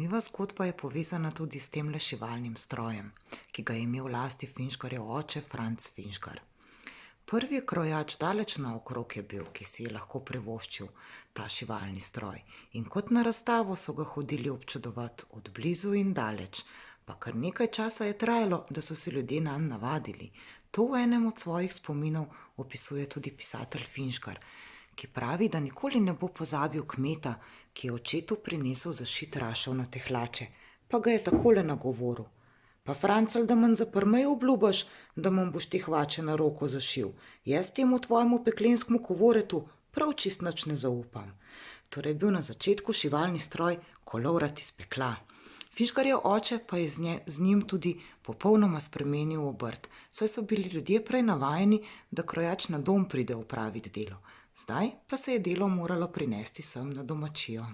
Zanimiva zgodba je povezana tudi s temle šivalnim strojem, ki ga je imel v lasti Finžgarjev oče Franc Finžgar. Prvi krojač daleč naokrog je bil, ki si je lahko privoščil ta šivalni stroj. In kot na razstavo so ga hodili občudovat od blizu in daleč. Pa kar nekaj časa je trajalo, da so se ljudje nanj navadili. To v enem od svojih spominov opisuje tudi pisatelj Finžgar, ki pravi, da nikoli ne bo pozabil kmeta, ki je očetu prinesel zašit rašev na tehlače, pa ga je takole nagovoril: "Pa, Francel, da manj za prmej obljubaš, da manj boš te hlače na roko zašil. Jaz temu tvojemu peklenskemu kovoretu prav čist nič ne zaupam." Torej je bil na začetku šivalni stroj kolovrat iz pekla. Finžgarjev oče pa je z njim tudi popolnoma spremenil obrt, saj so bili ljudje prej navajeni, da krojač na dom pride opravit delo. Zdaj pa se je delo moralo prinesti sem na domačijo.